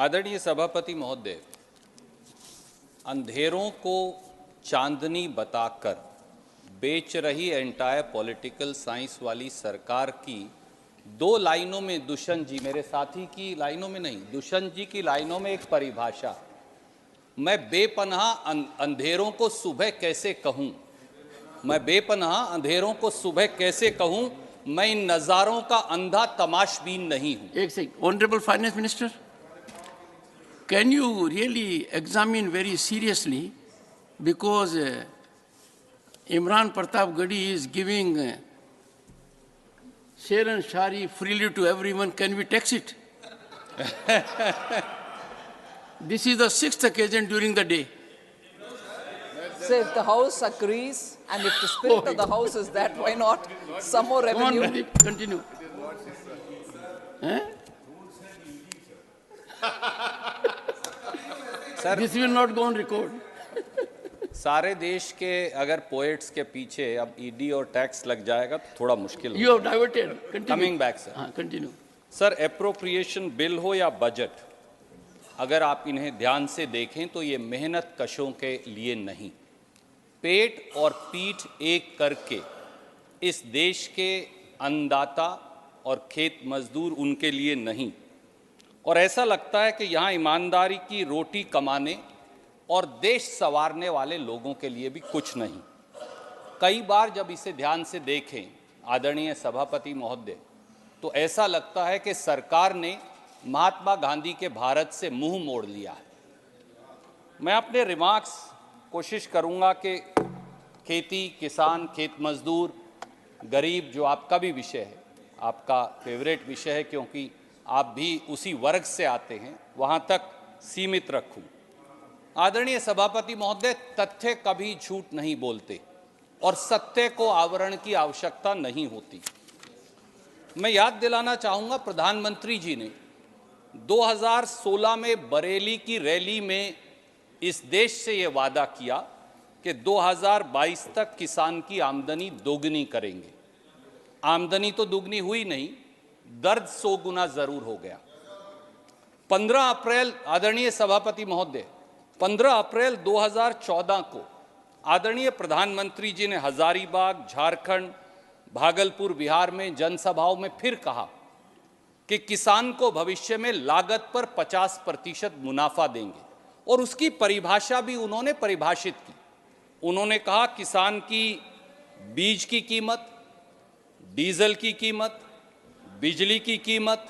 आदरणीय सभापति महोदय, अंधेरों को चांदनी बताकर बेच रही एंटायर पॉलिटिकल साइंस वाली सरकार की दो लाइनों में दुष्यंत जी, मेरे साथी की लाइनों में नहीं, दुष्यंत जी की लाइनों में एक परिभाषा, मैं बेपनाह अंधेरों को सुबह कैसे कहूं, मैं बेपनाह अंधेरों को सुबह कैसे कहूं, मैं इन नज़ारों का अंधा तमाशबीन नहीं हूं। एक second, honourable finance minister, can you really examine very seriously, because Imran Pratap Gadi is giving Sharan Shari freely to everyone. Can we tax it? This is the sixth occasion during the day. So if the House agrees and if the spirit of the House is that, why not some more revenue? Come on, continue. Sir, This will not go on record. सारे देश के अगर poets के पीछे अब ED और tax लग जाएगा तो थोड़ा मुश्किल You have diverted. Continue. Coming back sir. Continue. Sir, appropriation bill हो या बजट, अगर आप इन्हें ध्यान से देखें तो ये मेहनत कशों के लिए नहीं, पेट और पीठ एक करके इस देश के अन्नदाता और खेत मजदूर उनके लिए नहीं, और ऐसा लगता है कि यहाँ ईमानदारी की रोटी कमाने और देश संवारने वाले लोगों के लिए भी कुछ नहीं। कई बार जब इसे ध्यान से देखें आदरणीय सभापति महोदय, तो ऐसा लगता है कि सरकार ने महात्मा गांधी के भारत से मुंह मोड़ लिया है। मैं अपने रिमार्क्स कोशिश करूंगा कि खेती, किसान, खेत मजदूर, गरीब, जो आपका भी विषय है, आपका फेवरेट विषय है क्योंकि आप भी उसी वर्ग से आते हैं, वहां तक सीमित रखूं। आदरणीय सभापति महोदय, तथ्य कभी झूठ नहीं बोलते और सत्य को आवरण की आवश्यकता नहीं होती। मैं याद दिलाना चाहूंगा, प्रधानमंत्री जी ने 2016 में बरेली की रैली में इस देश से ये वादा किया कि 2022 तक किसान की आमदनी दोगुनी करेंगे। आमदनी तो दुगनी हुई नहीं, दर्द 100 गुना जरूर हो गया। 15 अप्रैल आदरणीय सभापति महोदय, 15 अप्रैल 2014 को आदरणीय प्रधानमंत्री जी ने हजारीबाग, झारखंड, भागलपुर, बिहार में जनसभाओं में फिर कहा कि किसान को भविष्य में लागत पर 50% मुनाफा देंगे, और उसकी परिभाषा भी उन्होंने परिभाषित की। उन्होंने कहा किसान की बीज की कीमत, डीजल की कीमत, बिजली की कीमत,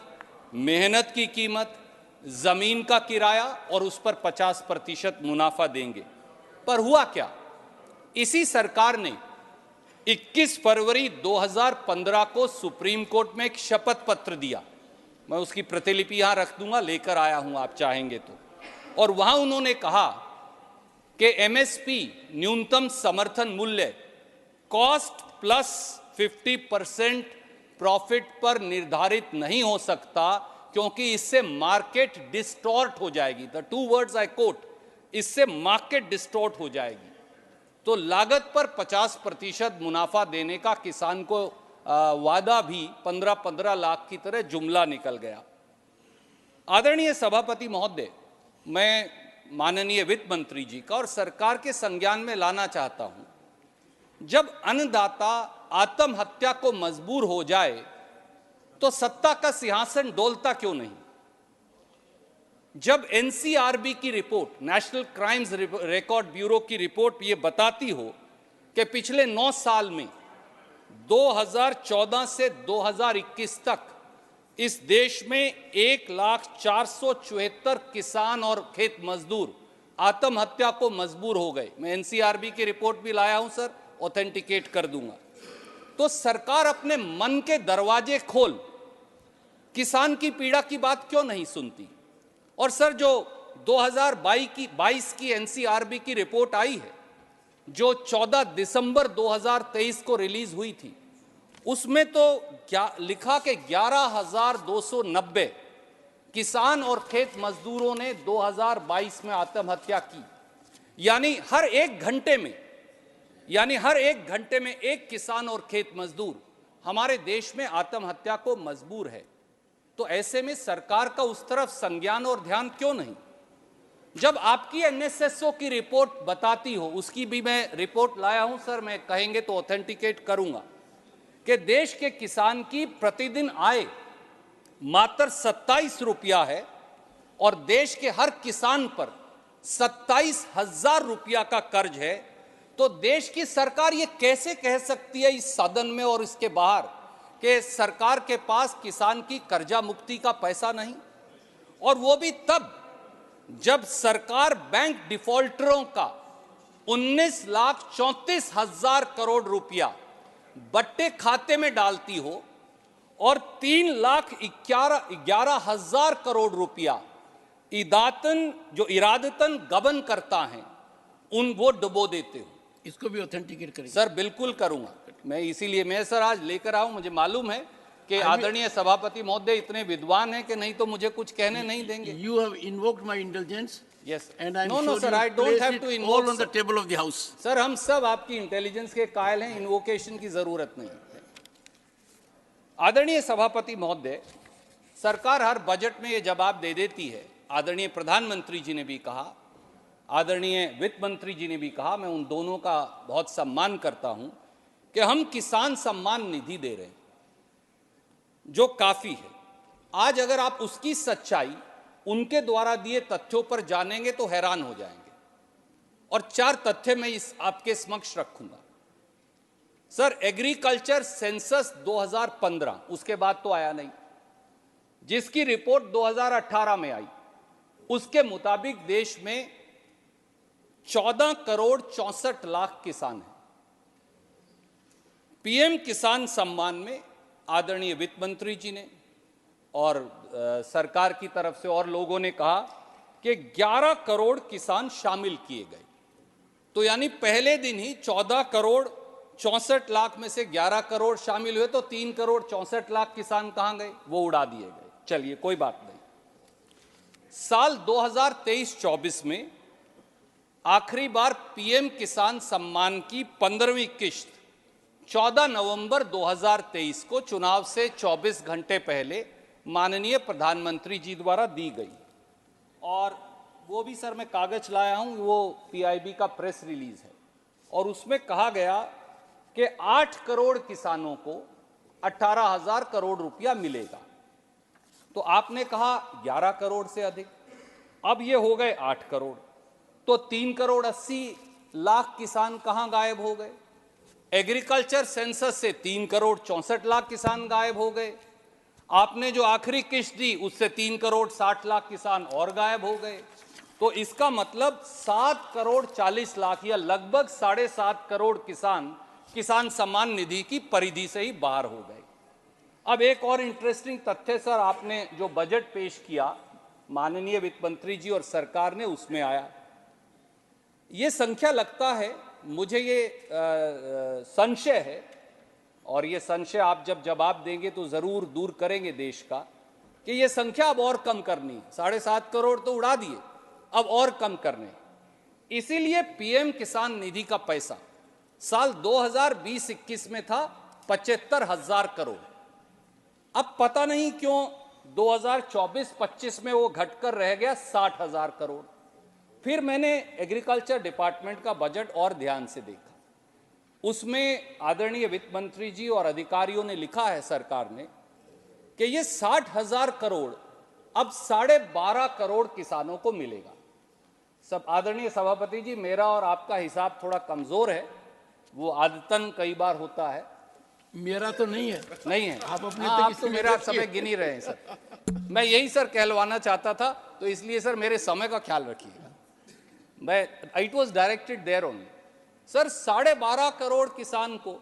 मेहनत की कीमत, जमीन का किराया, और उस पर 50% मुनाफा देंगे। पर हुआ क्या? इसी सरकार ने 21 फरवरी 2015 को सुप्रीम कोर्ट में एक शपथ पत्र दिया, मैं उसकी प्रतिलिपि यहां रख दूंगा, लेकर आया हूं आप चाहेंगे तो, और वहां उन्होंने कहा कि एमएसपी न्यूनतम समर्थन मूल्य कॉस्ट प्लस 50% प्रॉफिट पर निर्धारित नहीं हो सकता, क्योंकि इससे मार्केट डिस्टॉर्ट हो जाएगी। द 2 वर्ड्स आई कोट, इससे मार्केट डिस्टॉर्ट हो जाएगी। तो लागत पर 50% मुनाफा देने का किसान को वादा भी 15-15 लाख की तरह जुमला निकल गया। आदरणीय सभापति महोदय, मैं माननीय वित्त मंत्री जी का और सरकार के संज्ञान में लाना चाहता हूं, जब अन्नदाता आत्महत्या को मजबूर हो जाए तो सत्ता का सिंहासन डोलता क्यों नहीं? जब एनसीआरबी की report, national crimes record bureau की रिपोर्ट ये बताती हो कि पिछले 9 साल में 2014 से 2021 तक इस देश में 1,04,74 किसान और खेत मजदूर आत्महत्या को मजबूर हो गए। मैं एनसीआरबी की रिपोर्ट भी लाया हूं सर, ऑथेंटिकेट कर दूंगा। तो सरकार अपने मन के दरवाजे खोल किसान की पीड़ा की बात क्यों नहीं सुनती? और सर, जो 2022 की एनसीआरबी की रिपोर्ट आई है, जो 14 दिसंबर 2023 को रिलीज हुई थी, उसमें तो क्या लिखा कि 11,290 किसान और खेत मजदूरों ने 2022 में आत्महत्या की। यानी हर एक घंटे में एक किसान और खेत मजदूर हमारे देश में आत्महत्या को मजबूर है। तो ऐसे में सरकार का उस तरफ संज्ञान और ध्यान क्यों नहीं? जब आपकी एनएसएसओ की रिपोर्ट बताती हो, उसकी भी मैं रिपोर्ट लाया हूं सर, मैं कहेंगे तो ऑथेंटिकेट करूंगा कि देश के किसान की प्रतिदिन आय मात्र 27 रुपया है और देश के हर किसान पर 27,000 रुपया का कर्ज है, तो देश की सरकार ये कैसे कह सकती है इस सदन में और इसके बाहर कि सरकार के पास किसान की कर्जा मुक्ति का पैसा नहीं? और वो भी तब जब सरकार बैंक डिफॉल्टरों का 19,34,000 करोड़ रुपया बट्टे खाते में डालती हो और 3,11,000 करोड़ रुपया इरादतन गबन करता है, वो डुबो देते हो। इसको भी ऑथेंटिकेट करेंगे सर बिल्कुल करूंगा मैं, इसीलिए मैं सर आज लेकर आऊं। मुझे मालूम है कि आदरणीय सभापति महोदय इतने विद्वान हैं कि नहीं तो मुझे कुछ कहने नहीं देंगे। You have invoked my indulgence. Yes. And I'm No, no, sure sir, you I don't place have it to invoke, all on the sir. table of the house. Sir हम सब आपकी इंटेलिजेंस के कायल हैं, इन्वोकेशन की जरूरत नहीं है। आदरणीय सभापति महोदय, सरकार हर बजट में ये जवाब दे देती है। आदरणीय प्रधानमंत्री जी ने भी कहा, आदरणीय वित्त मंत्री जी ने भी कहा, मैं उन दोनों का बहुत सम्मान करता हूं कि हम किसान सम्मान निधि दे रहे हैं, जो काफी है। आज अगर आप उसकी सच्चाई उनके द्वारा दिए तथ्यों पर जानेंगे तो हैरान हो जाएंगे, और 4 तथ्य मैं आपके समक्ष रखूंगा। सर, एग्रीकल्चर सेंसस 2015, उसके बाद तो आया नहीं, जिसकी रिपोर्ट 2018 में आई, उसके मुताबिक देश में 14 करोड़ 64 लाख किसान हैं। पीएम किसान सम्मान में आदरणीय वित्त मंत्री जी ने और सरकार की तरफ से और लोगों ने कहा कि 11 करोड़ किसान शामिल किए गए। तो यानी पहले दिन ही 14 करोड़ 64 लाख में से 11 करोड़ शामिल हुए, तो 3 करोड़ 64 लाख किसान कहां गए? वो उड़ा दिए गए। चलिए कोई बात नहीं। साल 2023-24 में आखिरी बार पीएम किसान सम्मान की 15वीं किश्त 14 नवंबर 2023 को चुनाव से 24 घंटे पहले माननीय प्रधानमंत्री जी द्वारा दी गई, और वो भी सर मैं कागज लाया हूं, वो पीआईबी का प्रेस रिलीज है, और उसमें कहा गया कि 8 करोड़ किसानों को 18,000 करोड़ रुपया मिलेगा। तो आपने कहा 11 करोड़ से अधिक, अब ये हो गए 8 करोड़, तो 3 करोड़ 80 लाख किसान कहां गायब हो गए? एग्रीकल्चर सेंसस से 3 करोड़ 64 लाख किसान गायब हो गए। आपने जो आखिरी किश्त दी उससे 3 करोड़ 60 लाख किसान और गायब हो गए। तो इसका मतलब 7 करोड़ 40 लाख या लगभग 7.5 करोड़ किसान सम्मान निधि की परिधि से ही बाहर हो गए। अब एक और इंटरेस्टिंग तथ्य सर, आपने जो बजट पेश किया माननीय वित्त मंत्री जी और सरकार ने, उसमें आया ये संख्या, लगता है मुझे ये संशय है, और ये संशय आप जब जवाब देंगे तो जरूर दूर करेंगे देश का, कि ये संख्या अब और कम करनी है। 7.5 करोड़ तो उड़ा दिए, अब और कम करने। इसीलिए पीएम किसान निधि का पैसा साल 2020-21 में था 75,000 करोड़। अब पता नहीं क्यों 2024-25 में वो घटकर रह गया 60,000 करोड़। फिर मैंने एग्रीकल्चर डिपार्टमेंट का बजट और ध्यान से देखा, उसमें आदरणीय वित्त मंत्री जी और अधिकारियों ने लिखा है सरकार ने कि ये 60,000 करोड़ अब 12.5 करोड़ किसानों को मिलेगा। सब आदरणीय सभापति जी, मेरा और आपका हिसाब थोड़ा कमजोर है, वो आदतन कई बार होता है। मेरा तो नहीं है। नहीं है आप अपने हाँ, आप तरीके तो से मेरा रखिए। समय गिन ही रहे हैं सर। मैं यही सर कहलवाना चाहता था, तो इसलिए सर मेरे समय का ख्याल रखिएगा। It was directed there only. Sir 12.5 crore किसान को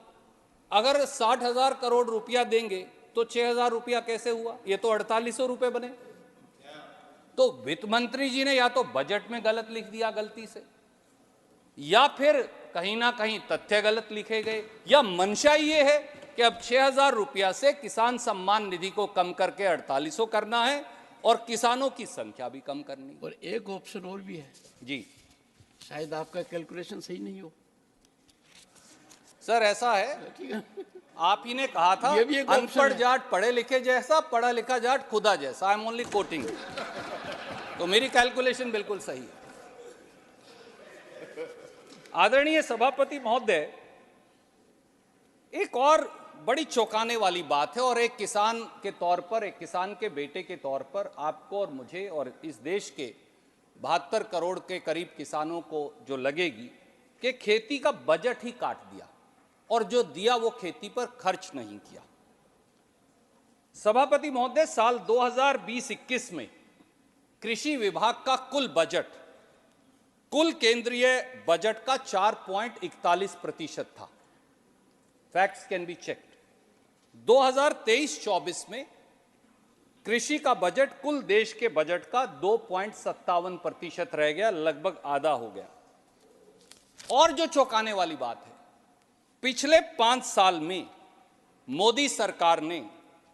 अगर 60,000 करोड़ रुपया देंगे तो 6,000 रुपया कैसे हुआ? ये तो 4800 रुपए बने। तो वित्त मंत्री जी ने या तो बजट में गलत लिख दिया गलती से, या फिर कहीं ना कहीं तथ्य गलत लिखे गए, या मंशा ये है कि अब 6,000 रुपया से किसान सम्मान निधि को कम करके 4800 करना है और किसानों की संख्या भी कम करनी। और एक ऑप्शन और भी है जी शायद आपका कैलकुलेशन सही नहीं हो। सर, ऐसा है, ठीक है। आप ही ने कहा था ये भी एक option अनपढ़ है। जाट पढ़े लिखे जैसा, पढ़ा लिखा जाट खुदा जैसा। I am only coating. तो मेरी कैलकुलेशन बिल्कुल सही है। आदरणीय सभापति महोदय, एक और बड़ी चौंकाने वाली बात है, और एक किसान के तौर पर, एक किसान के बेटे के तौर पर आपको और मुझे और इस देश के 72 करोड़ के करीब किसानों को जो लगेगी कि खेती का बजट ही काट दिया, और जो दिया वो खेती पर खर्च नहीं किया। सभापति महोदय, साल 2020-21 में कृषि विभाग का कुल बजट कुल केंद्रीय बजट का 4.41% था। Facts can be checked. 2023-24 में कृषि का बजट कुल देश के बजट का 2.57% रह गया, लगभग आधा हो गया। और जो चौंकाने वाली बात है, पिछले 5 साल में मोदी सरकार ने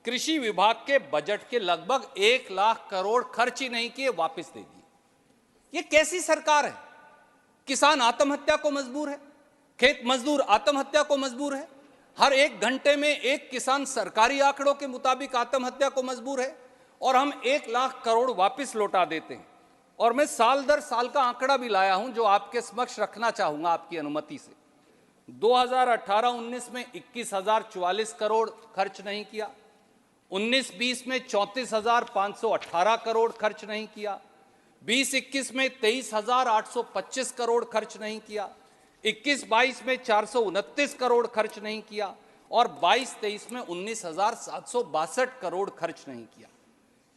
कृषि विभाग के बजट के लगभग 1 लाख करोड़ खर्च ही नहीं किए, वापस दे दिए। ये कैसी सरकार है? किसान आत्महत्या को मजबूर है, खेत मजदूर आत्महत्या को मजबूर है, हर 1 घंटे में एक किसान सरकारी आंकड़ों के मुताबिक आत्महत्या को मजबूर है, और हम 1 लाख करोड़ वापस लौटा देते हैं। और मैं साल दर साल का आंकड़ा भी लाया हूं, जो आपके समक्ष रखना चाहूंगा आपकी अनुमति से। 2018-19 में 21,044 करोड़ खर्च नहीं किया, 19-20 में 34,518 करोड़ खर्च नहीं किया, 20-21 में 23,825 करोड़ खर्च नहीं किया, 21-22 में 429 करोड़ खर्च नहीं किया, और 22-23 में 19,762 करोड़ खर्च नहीं किया।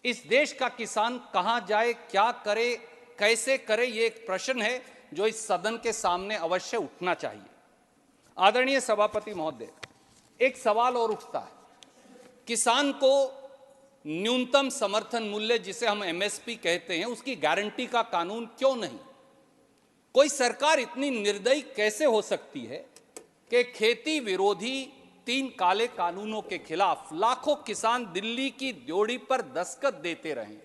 इस देश का किसान कहां जाए, क्या करे, कैसे करे, ये एक प्रश्न है जो इस सदन के सामने अवश्य उठना चाहिए। आदरणीय सभापति महोदय, एक सवाल और उठता है, किसान को न्यूनतम समर्थन मूल्य, जिसे हम एमएसपी कहते हैं, उसकी गारंटी का कानून क्यों नहीं? कोई सरकार इतनी निर्दयी कैसे हो सकती है कि खेती विरोधी 3 काले कानूनों के खिलाफ लाखों किसान दिल्ली की ड्योढ़ी पर दस्तखत देते रहें,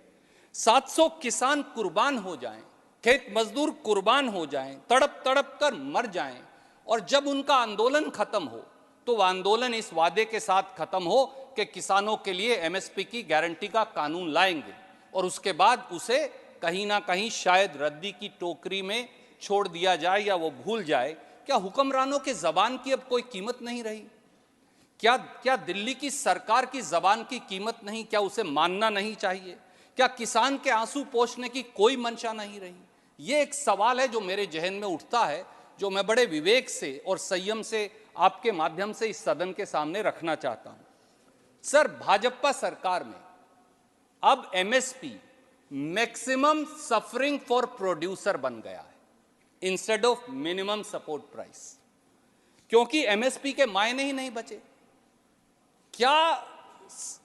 700 किसान कुर्बान हो जाएं, खेत मजदूर कुर्बान हो जाएं, तड़प तड़प कर मर जाएं, और जब उनका आंदोलन खत्म हो तो वह आंदोलन इस वादे के साथ खत्म हो कि किसानों के लिए एमएसपी की गारंटी का कानून लाएंगे, और उसके बाद उसे कहीं ना कहीं शायद रद्दी की टोकरी में छोड़ दिया जाए या वो भूल जाए। क्या हुक्मरानों के जबान की अब कोई कीमत नहीं रही? क्या दिल्ली की सरकार की जबान की कीमत नहीं? क्या उसे मानना नहीं चाहिए? क्या किसान के आंसू पोंछने की कोई मंशा नहीं रही? ये एक सवाल है जो मेरे जहन में उठता है, जो मैं बड़े विवेक से और संयम से आपके माध्यम से इस सदन के सामने रखना चाहता हूं। सर, भाजपा सरकार में अब MSP maximum suffering for producer बन गया है instead of minimum support price, क्योंकि एमएसपी के मायने ही नहीं बचे। क्या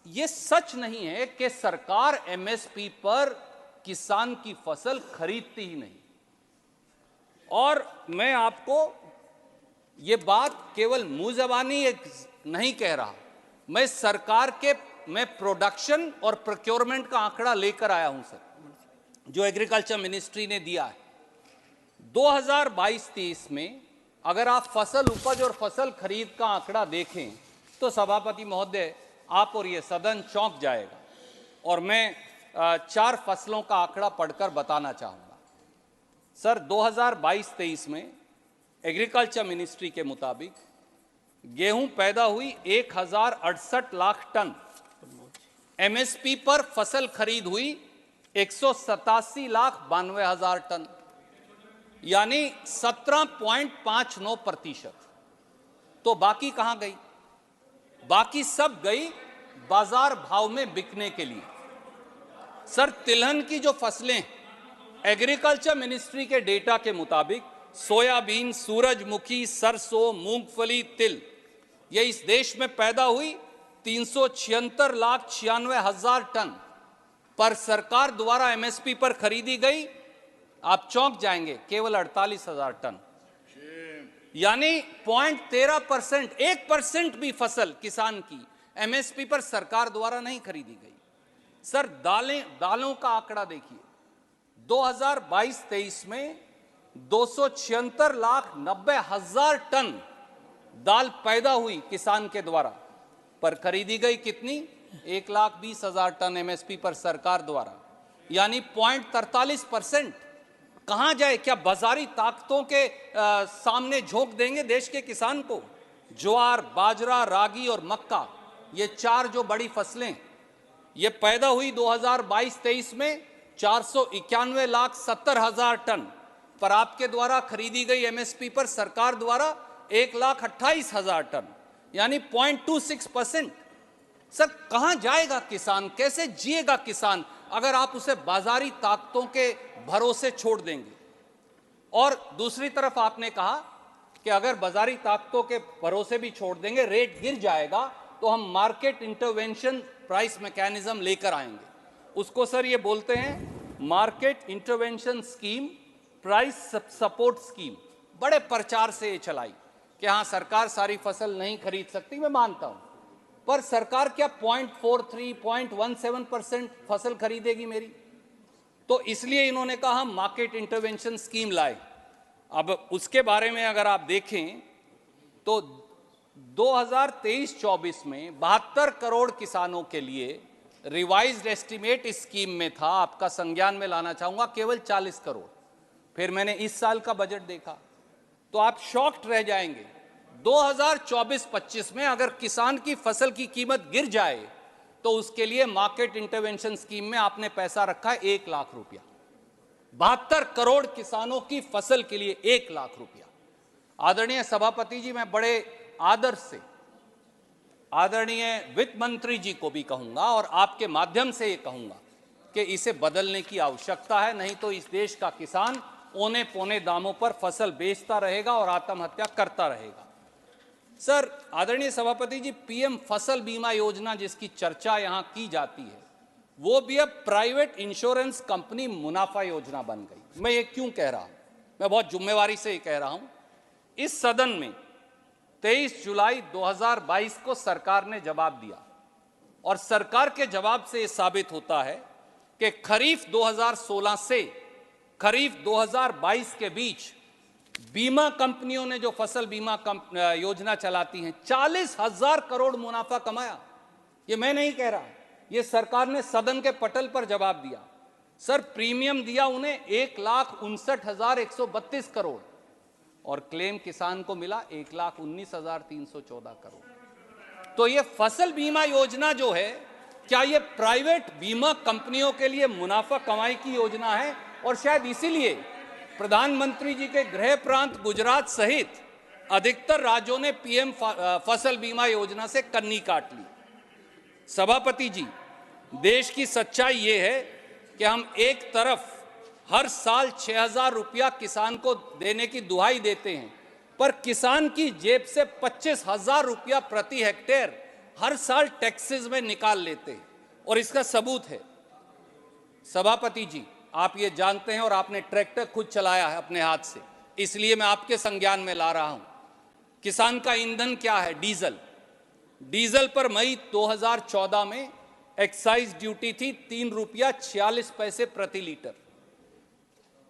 यह सच नहीं है कि सरकार एमएसपी पर किसान की फसल खरीदती ही नहीं? और मैं आपको यह बात केवल मुंह जबानी नहीं कह रहा, मैं प्रोडक्शन और प्रोक्योरमेंट का आंकड़ा लेकर आया हूं सर, जो एग्रीकल्चर मिनिस्ट्री ने दिया है। 2022-23 में अगर आप फसल उपज और फसल खरीद का आंकड़ा देखें तो सभापति महोदय, आप और ये सदन चौंक जाएगा। और मैं 4 फसलों का आंकड़ा पढ़कर बताना चाहूंगा। सर, 2022-23 में एग्रीकल्चर मिनिस्ट्री के मुताबिक गेहूं पैदा हुई 1,068 लाख टन, एमएसपी पर फसल खरीद हुई 187,92,000 टन, यानी 17.59%। तो बाकी कहां गई? बाकी सब गई बाजार भाव में बिकने के लिए। सर, तिलहन की जो फसलें एग्रीकल्चर मिनिस्ट्री के डेटा के मुताबिक सोयाबीन, सूरजमुखी, सरसों, मूंगफली, तिल, ये इस देश में पैदा हुई 376,96,000 टन, पर सरकार द्वारा एमएसपी पर खरीदी गई, आप चौंक जाएंगे, केवल 48,000 टन, यानी 0.13%, 1% भी फसल किसान की एमएसपी पर सरकार द्वारा नहीं खरीदी गई। सर, दालों का आंकड़ा देखिए, 2022-23 में 276,90,000 टन दाल पैदा हुई किसान के द्वारा, पर खरीदी गई कितनी? 1,20,000 टन एमएसपी पर सरकार द्वारा, यानी 0.43%। कहां जाए? क्या बाजारी ताकतों के सामने झोंक देंगे देश के किसान को? ज्वार, बाजरा, रागी और मक्का, ये चार जो बड़ी फसलें, ये पैदा हुई 2022-23 में 491,70,000 टन, पर आपके द्वारा खरीदी गई एमएसपी पर सरकार द्वारा 1,28,000 टन, यानी 0.26%। सर, कहां जाएगा किसान? कैसे जिएगा किसान अगर आप उसे बाजारी ताकतों के भरोसे छोड़ देंगे? और दूसरी तरफ आपने कहा कि अगर बाजारी ताकतों के भरोसे भी छोड़ देंगे, रेट गिर जाएगा, तो हम मार्केट इंटरवेंशन प्राइस मैकेनिज्म लेकर आएंगे। उसको सर ये बोलते हैं market intervention scheme, price support scheme. बड़े प्रचार से ये चलाई कि हाँ, सरकार सारी फसल नहीं खरीद सकती, मैं मानता हूं, पर सरकार क्या 0.43, 0.17% फसल खरीदेगी मेरी? तो इसलिए इन्होंने कहा हम मार्केट इंटरवेंशन स्कीम लाए। अब उसके बारे में अगर आप देखें तो 2023-24 में 72 करोड़ किसानों के लिए रिवाइज्ड एस्टीमेट इस स्कीम में था। आपका संज्ञान में लाना चाहूंगा, केवल 40 करोड़। फिर मैंने इस साल का बजट देखा तो आप शॉक्ड रह जाएंगे। 2024-25 में अगर किसान की फसल की कीमत गिर जाए तो उसके लिए मार्केट इंटरवेंशन स्कीम में आपने पैसा रखा है 1 लाख रुपया। 72 करोड़ किसानों की फसल के लिए 1 लाख रुपया। आदरणीय सभापति जी, मैं बड़े आदर से आदरणीय वित्त मंत्री जी को भी कहूंगा और आपके माध्यम से ये कहूंगा कि इसे बदलने की आवश्यकता है, नहीं तो इस देश का किसान औने पौने दामों पर फसल बेचता रहेगा और आत्महत्या करता रहेगा। सर, आदरणीय सभापति जी, पीएम फसल बीमा योजना जिसकी चर्चा यहां की जाती है, वो भी अब प्राइवेट इंश्योरेंस कंपनी मुनाफा योजना बन गई। मैं ये क्यों कह रहा हूं? मैं बहुत जिम्मेवारी से ये कह रहा हूं। इस सदन में 23 जुलाई 2022 को सरकार ने जवाब दिया और सरकार के जवाब से ये साबित होता है कि खरीफ 2016 से खरीफ 2022 के बीच बीमा कंपनियों ने जो फसल बीमा योजना चलाती हैं, 40,000 करोड़ मुनाफा कमाया। ये मैं नहीं कह रहा, ये सरकार ने सदन के पटल पर जवाब दिया। सर, प्रीमियम दिया उन्हें 1,59,132 करोड़ और क्लेम किसान को मिला 1,19,314 करोड़। तो ये फसल बीमा योजना जो है, क्या ये प्राइवेट बीमा कंपनियों के लिए मुनाफा कमाई की योजना है? और शायद इसीलिए प्रधानमंत्री जी के गृह प्रांत गुजरात सहित अधिकतर राज्यों ने पीएम फसल बीमा योजना से कन्नी काट ली। सभापति जी, देश की सच्चाई ये है कि हम एक तरफ हर साल 6,000 रुपया किसान को देने की दुहाई देते हैं, पर किसान की जेब से 25,000 रुपया प्रति हेक्टेयर हर साल टैक्सेस में निकाल लेते हैं। और इसका सबूत है सभापति जी, आप ये जानते हैं और आपने ट्रैक्टर खुद चलाया है अपने हाथ से, इसलिए मैं आपके संज्ञान में ला रहा हूं। किसान का ईंधन क्या है? डीजल। डीजल पर मई 2014 में एक्साइज ड्यूटी थी 3 रुपया 46 पैसे प्रति लीटर।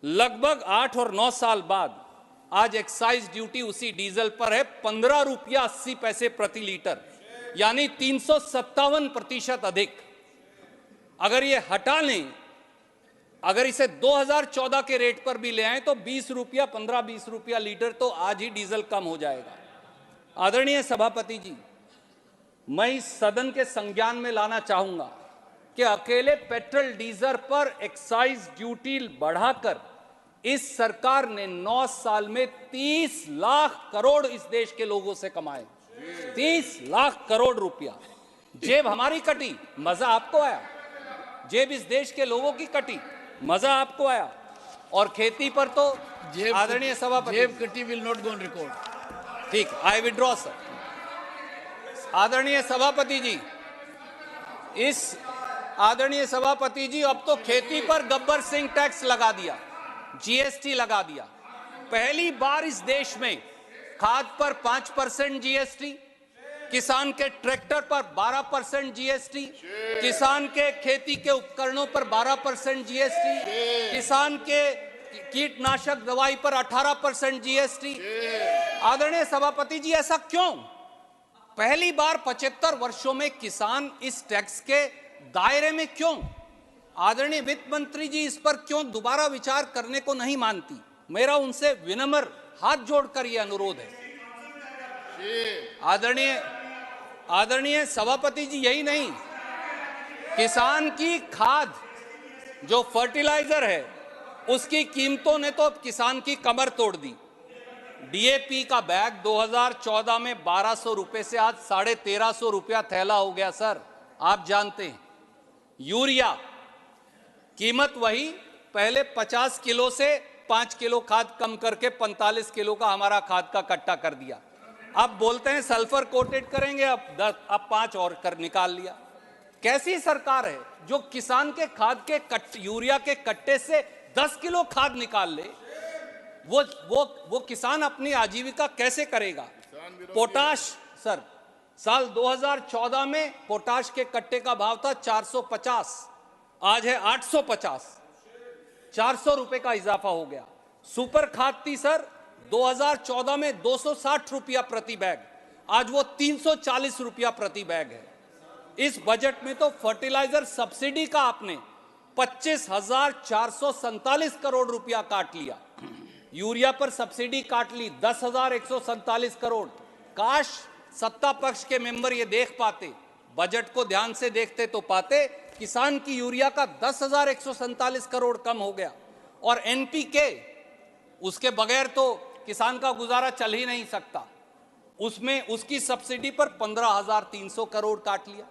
लगभग 8 और 9 साल बाद आज एक्साइज ड्यूटी उसी डीजल पर है 15 रुपया 80 पैसे प्रति लीटर, यानी 357% अधिक। अगर ये हटा लें, अगर इसे 2014 के रेट पर भी ले आए तो 20 रुपया 15-20 रुपया लीटर तो आज ही डीजल कम हो जाएगा। आदरणीय सभापति जी, मैं इस सदन के संज्ञान में लाना चाहूंगा कि अकेले पेट्रोल डीजल पर एक्साइज ड्यूटी बढ़ाकर इस सरकार ने 9 साल में 30 लाख करोड़ इस देश के लोगों से कमाए। 30 लाख करोड़ रुपया। जेब हमारी कटी, मजा आपको आया। जेब इस देश के लोगों की कटी, मजा आपको आया। और खेती पर तो आदरणीय सभापति, जेब कटी will not go on record. ठीक, आई विड्रॉ सर। आदरणीय सभापति जी, आदरणीय सभापति जी, अब तो खेती पर गब्बर सिंह टैक्स लगा दिया, जीएसटी लगा दिया। पहली बार इस देश में खाद पर 5% जीएसटी, किसान के ट्रैक्टर पर 12% जीएसटी, किसान के खेती के उपकरणों पर 12% जीएसटी, किसान के कीटनाशक दवाई पर 18% जीएसटी। आदरणीय सभापति जी, ऐसा क्यों? पहली बार 75 वर्षों में किसान इस टैक्स के दायरे में क्यों? आदरणीय वित्त मंत्री जी इस पर क्यों दोबारा विचार करने को नहीं मानती? मेरा उनसे विनम्र हाथ जोड़कर यह अनुरोध है। आदरणीय सभापति जी, यही नहीं, किसान की खाद जो फर्टिलाइजर है उसकी कीमतों ने तो किसान की कमर तोड़ दी। डीएपी का बैग 2014 में 1200 रुपए से आज 1350 रुपया थैला हो गया सर, आप जानते हैं। यूरिया कीमत वही, पहले 50 किलो से 5 किलो खाद कम करके 45 किलो का हमारा खाद का कट्टा कर दिया। अब बोलते हैं सल्फर कोटेड करेंगे, अब 5 और कर निकाल लिया। कैसी सरकार है जो किसान के खाद के यूरिया के कट्टे से 10 किलो खाद निकाल ले? वो किसान अपनी आजीविका कैसे करेगा? पोटाश सर, साल 2014 में पोटाश के कट्टे का भाव था 450, आज है 850, 400 रुपए का इजाफा हो गया। सुपर खाद थी सर 2014 में 260 रुपया प्रति बैग, आज वो 340 रुपया प्रति बैग है। इस बजट में तो फर्टिलाइजर सब्सिडी का आपने 25,447 करोड़ रुपया काट लिया, यूरिया पर सब्सिडी काट ली 10,147 करोड़। काश सत्ता पक्ष के मेंबर ये देख पाते, बजट को ध्यान से देखते तो पाते किसान की यूरिया का 10,147 करोड़ कम हो गया। और एनपीके, उसके बगैर तो किसान का गुजारा चल ही नहीं सकता, उसमें उसकी सब्सिडी पर 15,300 करोड़ काट लिया।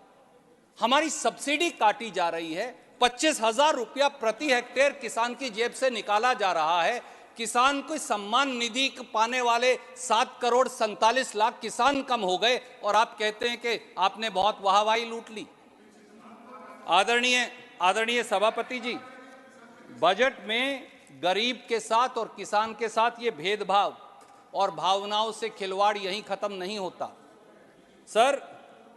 हमारी सब्सिडी काटी जा रही है, 25,000 रुपया प्रति हेक्टेयर किसान की जेब से निकाला जा रहा है। किसान को सम्मान निधि पाने वाले 7 करोड़ 47 लाख किसान कम हो गए और आप कहते हैं कि आपने बहुत वाहवाही लूट ली। आदरणीय सभापति जी, बजट में गरीब के साथ और किसान के साथ ये भेदभाव और भावनाओं से खिलवाड़ यहीं खत्म नहीं होता। सर,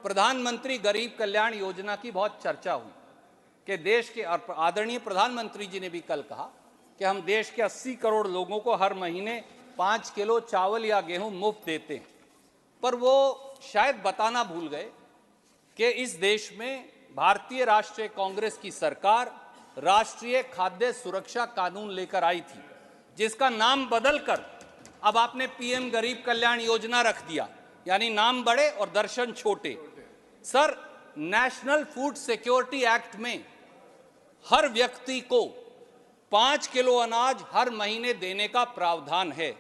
प्रधानमंत्री गरीब कल्याण योजना की बहुत चर्चा हुई कि देश के, आदरणीय प्रधानमंत्री जी ने भी कल कहा कि हम देश के 80 करोड़ लोगों को हर महीने 5 किलो चावल या गेहूं मुफ्त देते हैं, पर वो शायद बताना भूल गए कि इस देश में भारतीय राष्ट्रीय कांग्रेस की सरकार राष्ट्रीय खाद्य सुरक्षा कानून लेकर आई थी, जिसका नाम बदलकर अब आपने पीएम गरीब कल्याण योजना रख दिया, यानी नाम बड़े और दर्शन छोटे। Sir, national food security act में हर व्यक्ति को 5 किलो अनाज हर महीने देने का प्रावधान है।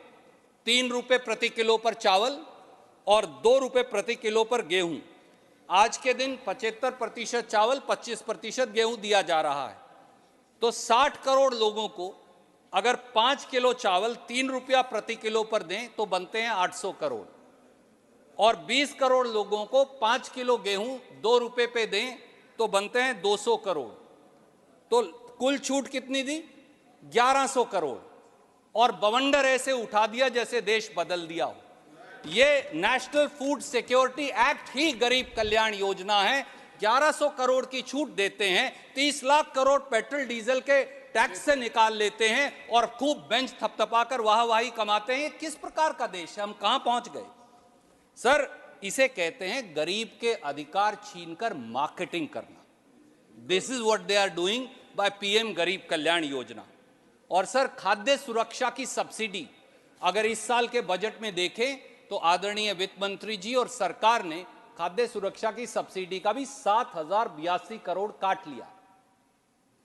3 रुपए प्रति किलो पर चावल और 2 रुपए प्रति किलो पर गेहूं। आज के दिन 75% चावल 25% गेहूं दिया जा रहा है, तो 60 करोड़ लोगों को अगर 5 किलो चावल 3 रुपया प्रति किलो पर दें तो बनते हैं 800 करोड़, और 20 करोड़ लोगों को 5 किलो गेहूं 2 रुपए पे दें तो बनते हैं 200 करोड़। तो कुल छूट कितनी दी? 1100 करोड़, और बवंडर ऐसे उठा दिया जैसे देश बदल दिया हो। ये नेशनल फूड सिक्योरिटी एक्ट ही गरीब कल्याण योजना है। 1100 करोड़ की छूट देते हैं, 30 लाख करोड़ पेट्रोल डीजल के टैक्स से निकाल लेते हैं और खूब बेंच थपथपाकर वाहवाही कमाते हैं। किस प्रकार का देश है? हम कहां पहुंच गए? सर, इसे कहते हैं गरीब के अधिकार छीनकर मार्केटिंग करना। This is what they are doing by PM Garib Kalyan योजना। और सर, खाद्य सुरक्षा की सब्सिडी अगर इस साल के बजट में देखें तो आदरणीय वित्त मंत्री जी और सरकार ने खाद्य सुरक्षा की सब्सिडी का भी 7,082 करोड़ काट लिया।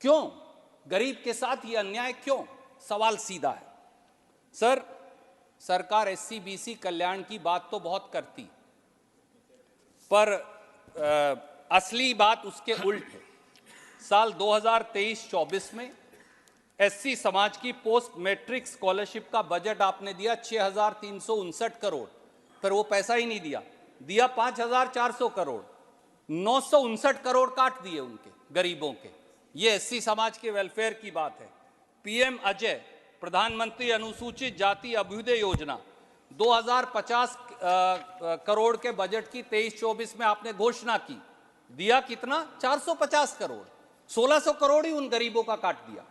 क्यों? गरीब के साथ ये अन्याय क्यों? सवाल सीधा है। सर, सरकार एससी बीसी कल्याण की बात तो बहुत करती, पर असली बात उसके उल्ट है। साल 2023-24 में एससी समाज की पोस्ट मैट्रिक स्कॉलरशिप का बजट आपने दिया 6,359 करोड़, पर वो पैसा ही नहीं दिया 5,400 करोड़, 959 करोड़ काट दिए उनके गरीबों के। ये एससी समाज के वेलफेयर की बात है। पीएम अजय, प्रधानमंत्री अनुसूचित जाति अभ्युदय योजना 2050 करोड़ के बजट की 23-24 में आपने घोषणा की, दिया कितना? 450 करोड़, 1,600 करोड़ ही उन गरीबों का काट दिया।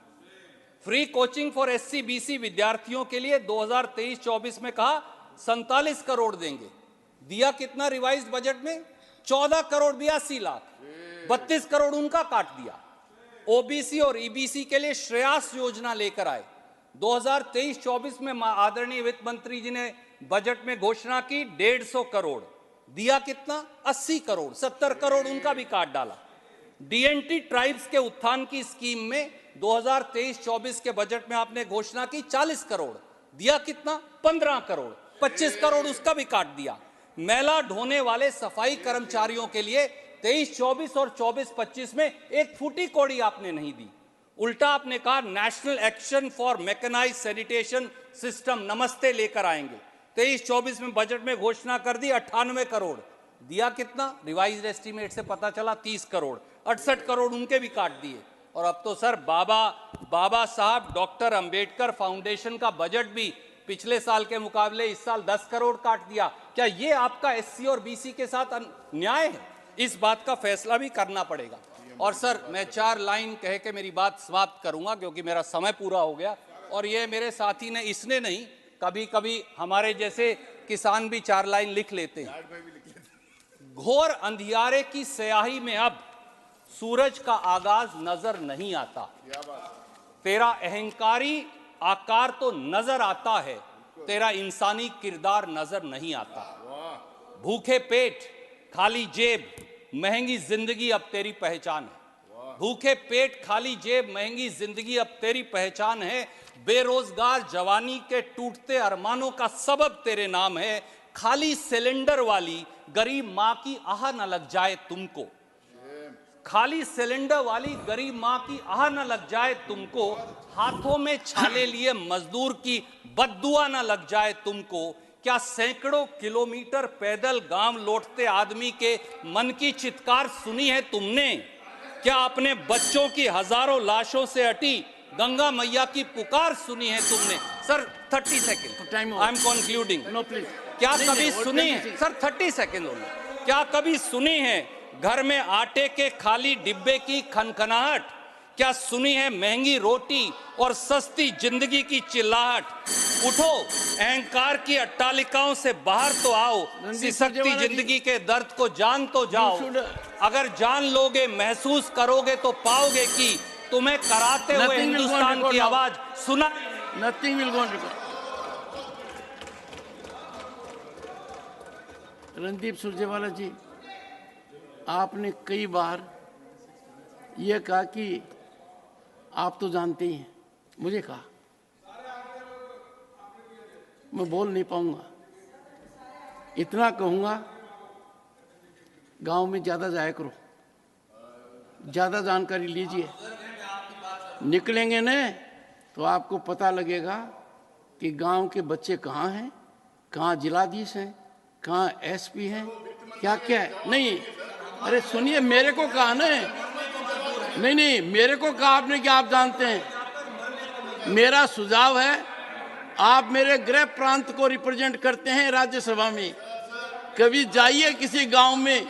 Free coaching for SC BC विद्यार्थियों के लिए 2023-24 में कहा 47 करोड़ देंगे, दिया कितना रिवाइज्ड बजट में? 14 करोड़ 82 लाख, 32 करोड़ उनका काट दिया। ओबीसी और ईबीसी के लिए श्रेयास योजना लेकर आए, 2023-24 में आदरणीय वित्त मंत्री जी ने बजट में घोषणा की 150 करोड़, दिया कितना? 80 करोड़, 70 करोड़ उनका भी काट डाला। डीएनटी ट्राइब्स के उत्थान की स्कीम में 2023-24 के बजट में आपने घोषणा की 40 करोड़, दिया कितना? 15 करोड़, 25 करोड़ उसका भी काट दिया। मैला ढोने वाले सफाई कर्मचारियों के लिए 23-24 और 24-25 में एक फूटी कौड़ी आपने नहीं दी। उल्टा आपने कहा national action for mechanised sanitation system Namaste लेकर आएंगे। 23-24 में बजट में घोषणा कर दी 98 करोड़, दिया कितना? रिवाइज्ड एस्टीमेट से पता चला 30 करोड़, 68 करोड़ उनके भी काट दिए। और अब तो सर बाबा साहब डॉक्टर अंबेडकर फाउंडेशन का बजट भी पिछले साल के मुकाबले इस साल 10 करोड़ काट दिया। क्या ये आपका एससी और बीसी के साथ न्याय है? इस बात का फैसला भी करना पड़ेगा। और सर मैं 4 लाइन कह के मेरी बात समाप्त करूंगा क्योंकि मेरा समय पूरा हो गया। और ये मेरे साथी ने, इसने नहीं, कभी कभी हमारे जैसे किसान भी 4 लाइन लिख लेते हैं। घोर अंधियारे की स्याही में अब सूरज का आगाज नजर नहीं आता, तेरा अहंकारी आकार तो नजर आता है, तेरा इंसानी किरदार नजर नहीं आता। भूखे पेट खाली जेब महंगी जिंदगी अब तेरी पहचान है। भूखे पेट खाली जेब महंगी जिंदगी अब तेरी पहचान है। बेरोजगार जवानी के टूटते अरमानों का सबब तेरे नाम है। खाली सिलेंडर वाली गरीब मां की आह न लग जाए तुमको, खाली सिलेंडर वाली गरीब मां की आह न लग जाए तुमको, हाथों में छाले लिए मजदूर की बद्दुआ न लग जाए तुमको। क्या सैकड़ों किलोमीटर पैदल गांव लौटते आदमी के मन की चित्कार सुनी है तुमने? क्या अपने बच्चों की हजारों लाशों से अटी गंगा मैया की पुकार सुनी है तुमने? Sir 30 second, I am concluding. क्या कभी सुनी है सर? 30 second only. क्या कभी सुनी है घर में आटे के खाली डिब्बे की खनखनाहट? क्या सुनी है महंगी रोटी और सस्ती जिंदगी की चिल्लाहट? उठो, अहंकार की अट्टालिकाओं से बाहर तो आओ, सिसकती जिंदगी के दर्द को जान तो जाओ। अगर जान लोगे, महसूस करोगे तो पाओगे कि तुम्हें कराते हुए हिंदुस्तान की आवाज सुना। Nothing will go on record. Randeep Surjewala जी, आपने कई बार यह कहा कि आप तो जानते ही हैं, मुझे कहा, मैं बोल नहीं पाऊंगा। इतना कहूंगा, गांव में ज्यादा जाया करो, ज्यादा जानकारी लीजिए। निकलेंगे न तो आपको पता लगेगा कि गांव के बच्चे कहाँ हैं, कहाँ जिलाधीश हैं, कहाँ एसपी हैं, क्या क्या है। नहीं, अरे सुनिए, मेरे को कहा ना, नहीं, मेरे को कहा आपने कि आप जानते हैं। मेरा सुझाव है, आप मेरे गृह प्रांत को रिप्रेजेंट करते हैं राज्यसभा में, कभी जाइए किसी गांव में,